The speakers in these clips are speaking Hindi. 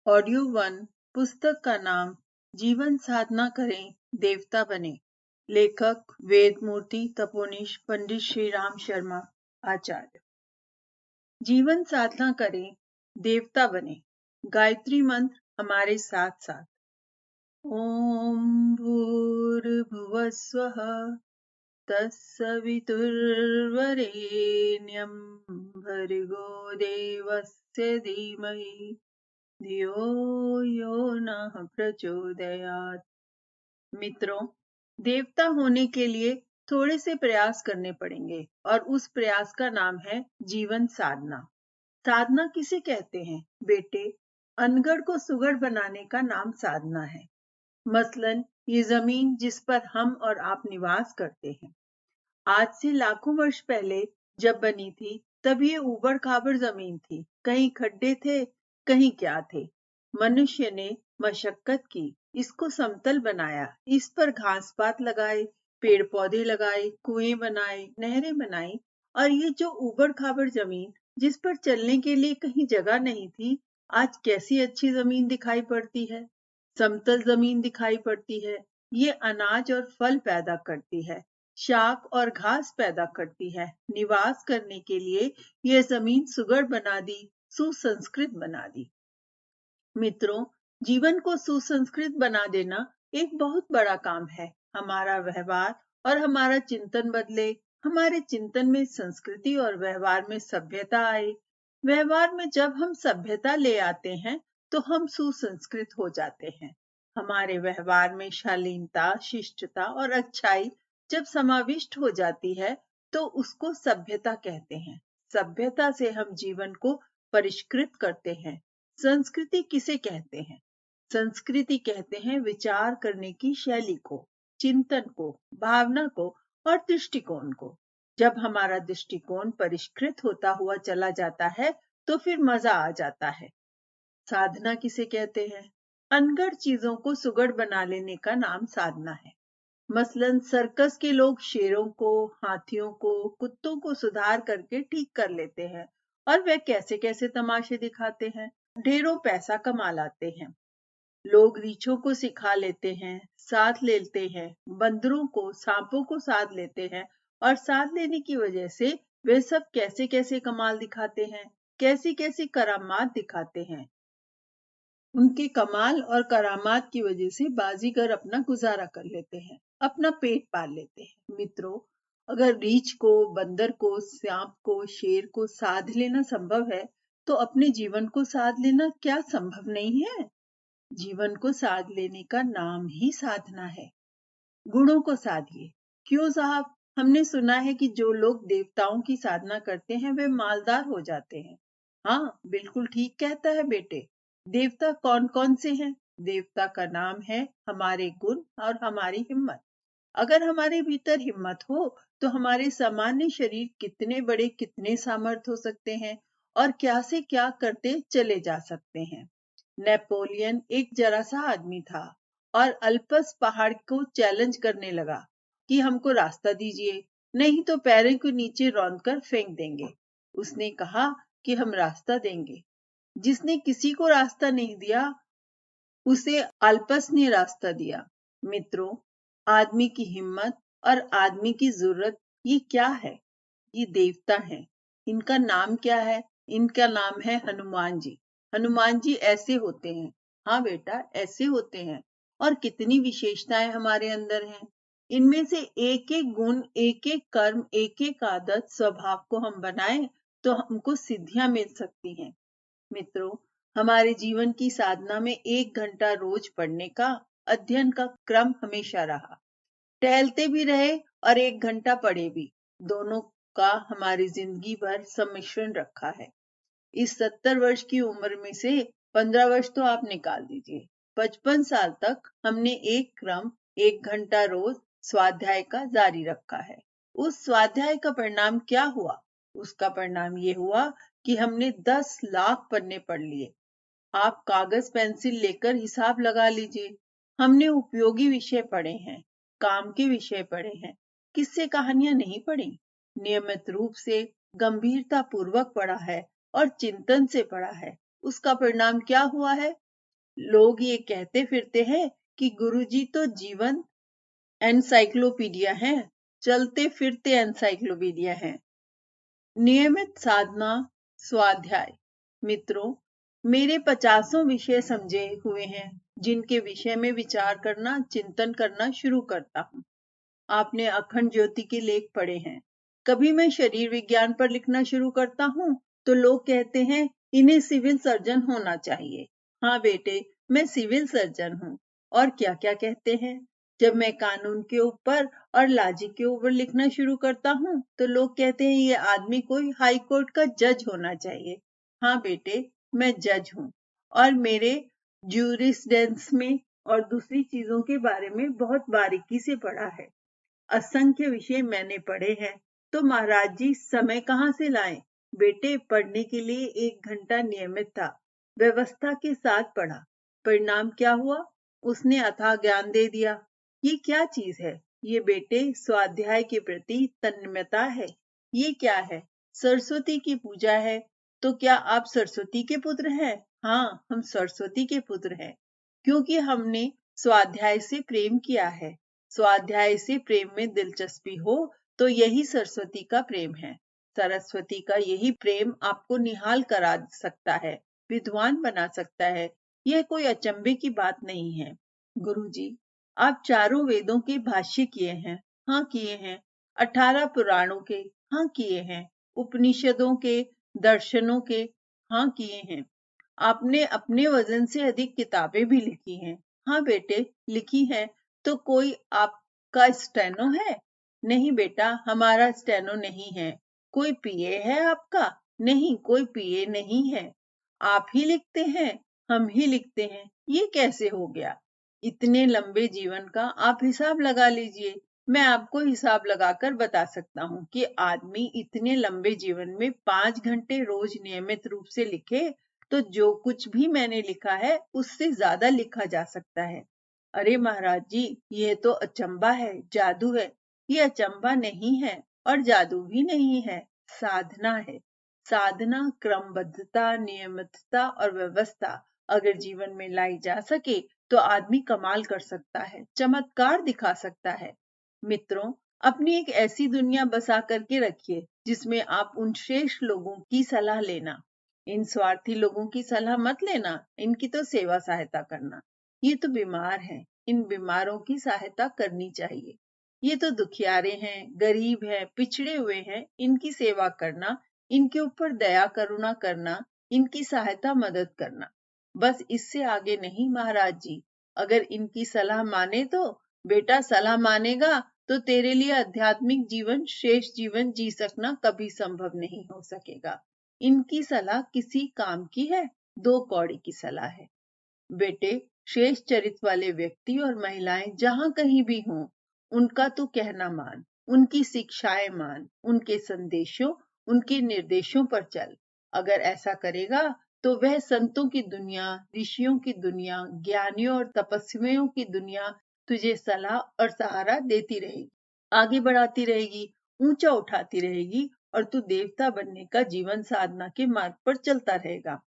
ऑडियो वन पुस्तक का नाम जीवन साधना करें देवता बने। लेखक वेदमूर्ति तपोनिश पंडित श्री राम शर्मा आचार्य। जीवन साधना करें देवता बने। गायत्री मंत्र हमारे साथ साथ। ओम भूर्भुवः स्वः तत्सवितुर्वरेण्यं भर्गो देवस्य धीमहि धियो यो नः प्रचोदयात्। मित्रों, देवता होने के लिए थोड़े से प्रयास करने पड़ेंगे और उस प्रयास का नाम है जीवन साधना। साधना किसे कहते हैं बेटे? अनगढ़ को सुगढ़ बनाने का नाम साधना है। मसलन ये जमीन जिस पर हम और आप निवास करते हैं, आज से लाखों वर्ष पहले जब बनी थी तब ये ऊबड़ खाबड़ जमीन थी। कहीं खड्डे थे, कहीं क्या थे। मनुष्य ने मशक्कत की, इसको समतल बनाया, इस पर घास पात लगाए, पेड़ पौधे लगाए, कुएं बनाए, नहरें बनाई, और ये जो ऊबड़ खाबड़ जमीन जिस पर चलने के लिए कहीं जगह नहीं थी, आज कैसी अच्छी जमीन दिखाई पड़ती है। समतल जमीन दिखाई पड़ती है। ये अनाज और फल पैदा करती है, शाक और घास पैदा करती है। निवास करने के लिए यह जमीन सुगढ़ बना दी, सुसंस्कृत बना दी। मित्रों, जीवन को सुसंस्कृत बना देना एक बहुत बड़ा काम है। हमारा व्यवहार और हमारा चिंतन बदले, हमारे चिंतन में संस्कृति और व्यवहार में सभ्यता आए। व्यवहार में जब हम सभ्यता ले आते हैं तो हम सुसंस्कृत हो जाते हैं। हमारे व्यवहार में शालीनता, शिष्टता और अच्छाई जब समाविष्ट हो जाती है तो उसको सभ्यता कहते हैं। सभ्यता से हम जीवन को परिष्कृत करते हैं। संस्कृति किसे कहते हैं? संस्कृति कहते हैं विचार करने की शैली को, चिंतन को, भावना को और दृष्टिकोण को। जब हमारा दृष्टिकोण परिष्कृत होता हुआ चला जाता है तो फिर मजा आ जाता है। साधना किसे कहते हैं? अनगढ़ चीजों को सुगढ़ बना लेने का नाम साधना है। मसलन सर्कस के लोग शेरों को, हाथियों को, कुत्तों को सुधार करके ठीक कर लेते हैं और वे कैसे कैसे तमाशे दिखाते हैं, ढेरों पैसा कमा लाते हैं। लोग रीछों को सिखा लेते हैं, साथ लेते हैं, बंदरों को, सांपों को साथ लेते हैं, और साथ लेने की वजह से वे सब कैसे कैसे कमाल दिखाते हैं, कैसी कैसी करामात दिखाते हैं। उनके कमाल और करामात की वजह से बाजीगर अपना गुजारा कर लेते हैं, अपना पेट पाल लेते हैं। मित्रों, अगर रीछ को, बंदर को, सांप को, शेर को साध लेना संभव है तो अपने जीवन को साध लेना क्या संभव नहीं है? जीवन को साध लेने का नाम ही साधना है। गुणों को साधिए। क्यों साहब? हमने सुना है कि जो लोग देवताओं की साधना करते हैं वे मालदार हो जाते हैं। हाँ, बिल्कुल ठीक कहता है बेटे। देवता कौन कौन से हैं? देवता का नाम है हमारे गुण और हमारी हिम्मत। अगर हमारे भीतर हिम्मत हो तो हमारे सामान्य शरीर कितने बड़े, कितने सामर्थ हो सकते हैं और क्या से क्या करते चले जा सकते हैं। नेपोलियन एक जरा सा आदमी था और अल्पस पहाड़ को चैलेंज करने लगा कि हमको रास्ता दीजिए, नहीं तो पैरों के नीचे रौंद कर फेंक देंगे। उसने कहा कि हम रास्ता देंगे। जिसने किसी को रास्ता नहीं दिया उसे अल्पस ने रास्ता दिया। मित्रों, आदमी की हिम्मत और आदमी की जरूरत ये क्या है? ये देवता हैं। इनका नाम क्या है? इनका नाम है हनुमान जी। हनुमान जी ऐसे होते हैं। हाँ बेटा, ऐसे होते हैं। और कितनी विशेषताएं हमारे अंदर हैं। इनमें से एक एक गुण, एक एक कर्म, एक एक आदत, स्वभाव को हम बनाएं तो हमको सिद्धियां मिल सकती हैं। मित्रों, हमारे जीवन की साधना में 1 घंटा रोज पढ़ने का, अध्ययन का क्रम हमेशा रहा। टहलते भी रहे और 1 घंटा पढ़े भी। दोनों का हमारी जिंदगी भर सम्मिश्रण रखा है। इस 70 वर्ष की उम्र में से 15 वर्ष तो आप निकाल दीजिए। 55 साल तक हमने एक क्रम 1 घंटा रोज स्वाध्याय का जारी रखा है। उस स्वाध्याय का परिणाम क्या हुआ? उसका परिणाम ये हुआ कि हमने 10 लाख पन्ने पढ़ लिए। आप कागज पेंसिल लेकर हिसाब लगा लीजिए। हमने उपयोगी विषय पढ़े हैं, काम के विषय पढ़े हैं, किस्से कहानियां नहीं पढ़ी। नियमित रूप से गंभीरता पूर्वक पढ़ा है और चिंतन से पढ़ा है। उसका परिणाम क्या हुआ है? लोग ये कहते फिरते हैं कि गुरुजी तो जीवन एनसाइक्लोपीडिया हैं, चलते फिरते एनसाइक्लोपीडिया हैं। नियमित साधना, स्वाध्याय। मित्रों, मेरे 50 विषय समझे हुए हैं, जिनके विषय में विचार करना, चिंतन करना शुरू करता हूँ। आपने अखंड ज्योति के लेख पढ़े हैं। कभी मैं शरीर विज्ञान पर लिखना शुरू करता हूँ तो लोग कहते हैं इन्हें सिविल सर्जन होना चाहिए। हाँ बेटे, मैं सिविल सर्जन हूँ। और क्या क्या कहते हैं। जब मैं कानून के ऊपर और लॉजिक के ऊपर लिखना शुरू करता हूँ तो लोग कहते हैं ये आदमी कोई हाई कोर्ट का जज होना चाहिए। हाँ बेटे, मैं जज हूँ और मेरे ज्यूरिस्प्रूडेंस में और दूसरी चीजों के बारे में बहुत बारीकी से पढ़ा है। असंख्य विषय मैंने पढ़े हैं। तो महाराज जी समय कहाँ से लाएं? बेटे, पढ़ने के लिए 1 घंटा नियमित था, व्यवस्था के साथ पढ़ा। परिणाम क्या हुआ? उसने अथाह ज्ञान दे दिया। ये क्या चीज है? ये बेटे स्वाध्याय के प्रति तन्मयता है। ये क्या है? सरस्वती की पूजा है। तो क्या आप सरस्वती के पुत्र हैं? हाँ, हम सरस्वती के पुत्र हैं, क्योंकि हमने स्वाध्याय से प्रेम किया है। स्वाध्याय से प्रेम में दिलचस्पी हो तो यही सरस्वती का प्रेम है। सरस्वती का यही प्रेम आपको निहाल करा सकता है, विद्वान बना सकता है। यह कोई अचंभे की बात नहीं है। गुरुजी, आप चारों वेदों के भाष्य किए हैं। हाँ किए हैं। 18 पुराणों के। हाँ किए हैं। उपनिषदों के, दर्शनों के। हाँ किए हैं। आपने अपने वजन से अधिक किताबें भी लिखी हैं। हाँ बेटे, लिखी हैं। तो कोई आपका स्टेनो है? नहीं बेटा, हमारा स्टेनो नहीं है। कोई पीए है आपका? नहीं, कोई पीए नहीं है। आप ही लिखते हैं? हम ही लिखते हैं। ये कैसे हो गया? इतने लंबे जीवन का आप हिसाब लगा लीजिए। मैं आपको हिसाब लगाकर बता सकता हूँ कि आदमी इतने लंबे जीवन में 5 घंटे रोज नियमित रूप से लिखे तो जो कुछ भी मैंने लिखा है उससे ज्यादा लिखा जा सकता है। अरे महाराज जी, ये तो अचंबा है, जादू है। ये अचंबा नहीं है और जादू भी नहीं है, साधना है। साधना, क्रमबद्धता, नियमितता और व्यवस्था अगर जीवन में लाई जा सके तो आदमी कमाल कर सकता है, चमत्कार दिखा सकता है। मित्रों, अपनी एक ऐसी दुनिया बसा करके रखिए जिसमें आप उन श्रेष्ठ लोगों की सलाह लेना। इन स्वार्थी लोगों की सलाह मत लेना, इनकी तो सेवा सहायता करना। ये तो बीमार हैं, इन बीमारों की सहायता करनी चाहिए। ये तो दुखियारे हैं, गरीब हैं, पिछड़े हुए हैं, इनकी सेवा करना, इनके ऊपर दया करुणा करना, इनकी सहायता मदद करना। बस इससे आगे नहीं महाराज जी। अगर इनकी सलाह माने तो बेटा, सलाह मानेगा तो तेरे लिए आध्यात्मिक जीवन, श्रेष्ठ जीवन जी सकना कभी संभव नहीं हो सकेगा। इनकी सलाह किसी काम की है? 2 कौड़ी की सलाह है। बेटे, श्रेष्ठ चरित्र वाले व्यक्ति और महिलाएं जहां कहीं भी हों, उनका तू कहना मान, उनकी शिक्षाएं मान, उनके संदेशों, उनके निर्देशों पर चल। अगर ऐसा करेगा तो वह संतों की दुनिया, ऋषियों की दुनिया, ज्ञानियों और तपस्वियों की दुनिया तुझे सलाह और सहारा देती रहेगी, आगे बढ़ाती रहेगी, ऊंचा उठाती रहेगी और तू देवता बनने का जीवन साधना के मार्ग पर चलता रहेगा।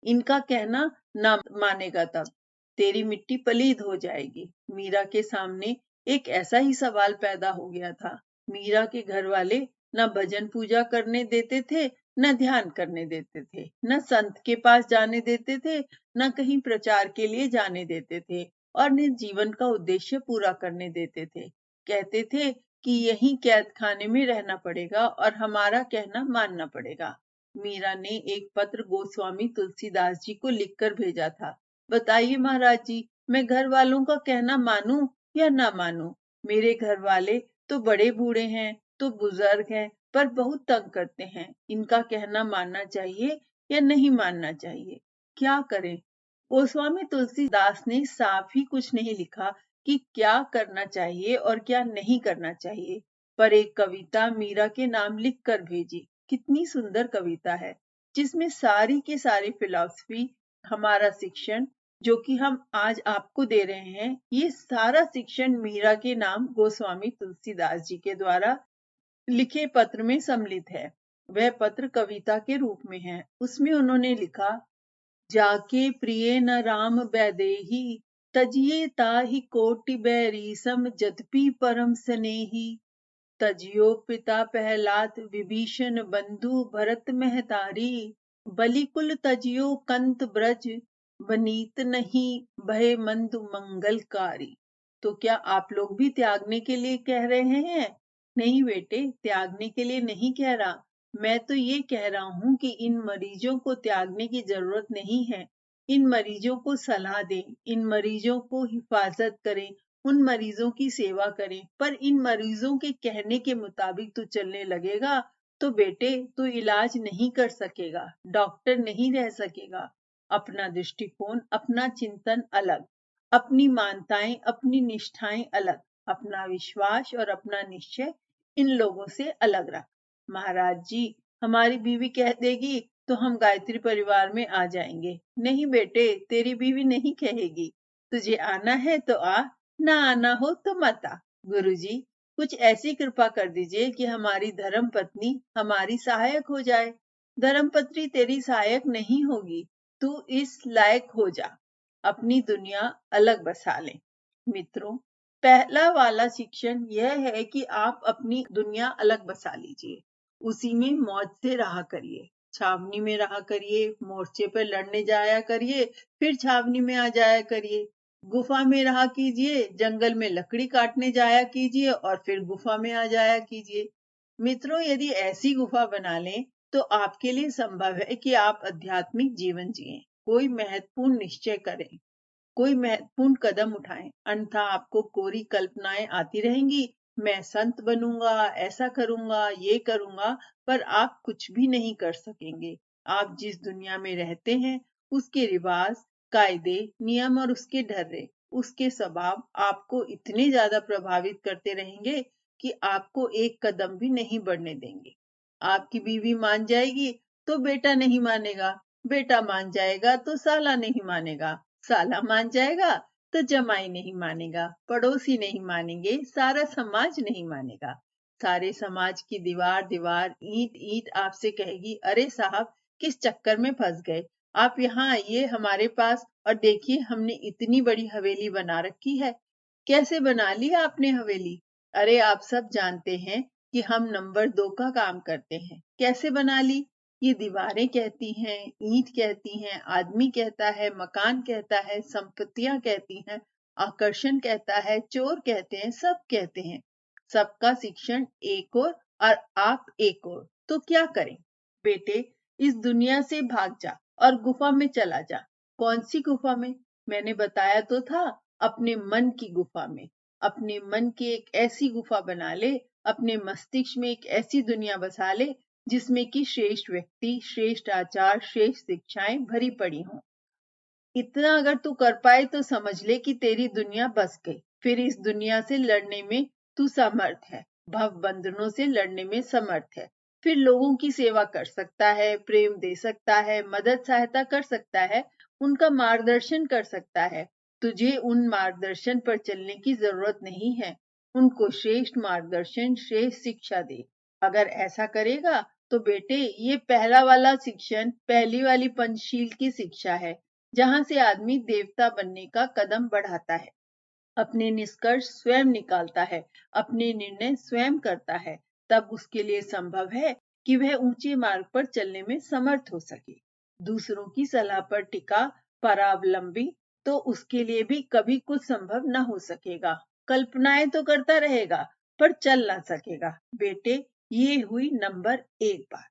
इनका कहना ना मानेगा तब तेरी मिट्टी पलीद हो जाएगी। मीरा के सामने एक ऐसा ही सवाल पैदा हो गया था। मीरा के घर वाले न भजन पूजा करने देते थे, न ध्यान करने देते थे, न संत के पास जाने देते थे, न कहीं प्रचार के लिए जाने देते थे और न जीवन का उद्देश्य पूरा करने देते थे। कहते थे कि यहीं कैद खाने में रहना पड़ेगा और हमारा कहना मानना पड़ेगा। मीरा ने एक पत्र गोस्वामी तुलसीदास जी को लिखकर भेजा था। बताइए महाराज जी, मैं घर वालों का कहना मानूं या ना मानूं? मेरे घर वाले तो बड़े बूढ़े हैं, तो बुजुर्ग हैं, पर बहुत तंग करते हैं। इनका कहना मानना चाहिए या नहीं मानना चाहिए? क्या करें? गोस्वामी तुलसीदास ने साफ ही कुछ नहीं लिखा कि क्या करना चाहिए और क्या नहीं करना चाहिए, पर एक कविता मीरा के नाम लिख कर भेजी। कितनी सुंदर कविता है, जिसमें सारी की सारी फिलॉसफी, हमारा शिक्षण जो कि हम आज आपको दे रहे हैं, ये सारा शिक्षण मीरा के नाम गोस्वामी तुलसीदास जी के द्वारा लिखे पत्र में सम्मिलित है। वह पत्र कविता के रूप में है। उसमें उन्होंने लिखा, जाके प्रिय न राम बैदेही, तजिए ताहि कोटि बैरी सम, जतपि परम स्नेही। तजियो पिता प्रहलाद विभीषण बंधु, भरत महतारी, बलिकुल तजियो कंत ब्रज, बनीत नहीं भय मंदु मंगलकारी। तो क्या आप लोग भी त्यागने के लिए कह रहे हैं? नहीं बेटे, त्यागने के लिए नहीं कह रहा। मैं तो ये कह रहा हूँ कि इन मरीजों को त्यागने की जरूरत नहीं है। इन मरीजों को सलाह दें, इन मरीजों को हिफाजत करें, उन मरीजों की सेवा करें। पर इन मरीजों के कहने के मुताबिक तू चलने लगेगा तो बेटे तू इलाज नहीं कर सकेगा, डॉक्टर नहीं रह सकेगा। अपना दृष्टिकोण, अपना चिंतन अलग, अपनी मानताएं, अपनी निष्ठाएं अलग, अपना विश्वास और अपना निश्चय इन लोगों से अलग रख। महाराज जी, हमारी बीवी कह देगी तो हम गायत्री परिवार में आ जाएंगे। नहीं बेटे, तेरी बीवी नहीं कहेगी। तुझे आना है तो आ, ना आना हो तो मत आ। गुरुजी, कुछ ऐसी कृपा कर दीजिए कि हमारी धर्म पत्नी हमारी सहायक हो जाए। धर्म पत्नी तेरी सहायक नहीं होगी, तू इस लायक हो जा, अपनी दुनिया अलग बसा ले। मित्रों, पहला वाला शिक्षण यह है कि आप अपनी दुनिया अलग बसा लीजिए, उसी में मौज से रहा करिए। छावनी में रहा करिए, मोर्चे पर लड़ने जाया करिए, फिर छावनी में आ जाया करिए। गुफा में रहा कीजिए, जंगल में लकड़ी काटने जाया कीजिए और फिर गुफा में आ जाया कीजिए। मित्रों, यदि ऐसी गुफा बना लें तो आपके लिए संभव है कि आप आध्यात्मिक जीवन जिएं, कोई महत्वपूर्ण निश्चय करें, कोई महत्वपूर्ण कदम उठाएं। अन्यथा आपको कोरी कल्पनाएं आती रहेंगी, मैं संत बनूंगा, ऐसा करूंगा, ये करूंगा, पर आप कुछ भी नहीं कर सकेंगे। आप जिस दुनिया में रहते हैं, उसके रिवाज, कायदे, नियम और उसके ढर्रे, उसके स्वभाव आपको इतने ज्यादा प्रभावित करते रहेंगे कि आपको एक कदम भी नहीं बढ़ने देंगे। आपकी बीवी मान जाएगी तो बेटा नहीं मानेगा, बेटा मान जाएगा तो साला नहीं मानेगा, साला मान जाएगा तो जमाई नहीं मानेगा, पड़ोसी नहीं मानेंगे, सारा समाज नहीं मानेगा। सारे समाज की दीवार दीवार, ईंट ईंट आपसे कहेगी, अरे साहब, किस चक्कर में फंस गए? आप यहाँ आइए हमारे पास और देखिए हमने इतनी बड़ी हवेली बना रखी है। कैसे बना ली आपने हवेली? अरे आप सब जानते हैं कि हम नंबर 2 का काम करते हैं। कैसे बना ली? ये दीवारें कहती हैं, ईंट कहती हैं, आदमी कहता है, मकान कहता है, संपत्तियां कहती हैं, आकर्षण कहता है, चोर कहते हैं, सब कहते हैं। सबका शिक्षण एक और आप एक और। तो क्या करें? बेटे, इस दुनिया से भाग जा और गुफा में चला जा। कौन सी गुफा में? मैंने बताया तो था, अपने मन की गुफा में। अपने मन की एक ऐसी गुफा बना ले, अपने मस्तिष्क में एक ऐसी दुनिया बसा ले जिसमें कि श्रेष्ठ व्यक्ति, श्रेष्ठ आचार, श्रेष्ठ शिक्षाएं भरी पड़ी हों। इतना अगर तू कर पाए तो समझ ले कि तेरी दुनिया बस गई। फिर इस दुनिया से लड़ने में तू समर्थ है, भव बंधनों से लड़ने में समर्थ है। फिर लोगों की सेवा कर सकता है, प्रेम दे सकता है, मदद सहायता कर सकता है, उनका मार्गदर्शन कर सकता है। तुझे उन मार्गदर्शन पर चलने की जरूरत नहीं है। उनको श्रेष्ठ मार्गदर्शन, श्रेष्ठ शिक्षा दे। अगर ऐसा करेगा तो बेटे, ये पहला वाला शिक्षण, पहली वाली पंचशील की शिक्षा है, जहां से आदमी देवता बनने का कदम बढ़ाता है, अपने निष्कर्ष स्वयं निकालता है, अपने निर्णय स्वयं करता है। तब उसके लिए संभव है कि वह ऊंचे मार्ग पर चलने में समर्थ हो सके। दूसरों की सलाह पर टिका परावलंबी तो उसके लिए भी कभी कुछ संभव न हो सकेगा। कल्पनाएं तो करता रहेगा पर चल ना सकेगा। बेटे, ये हुई नंबर 1 बात।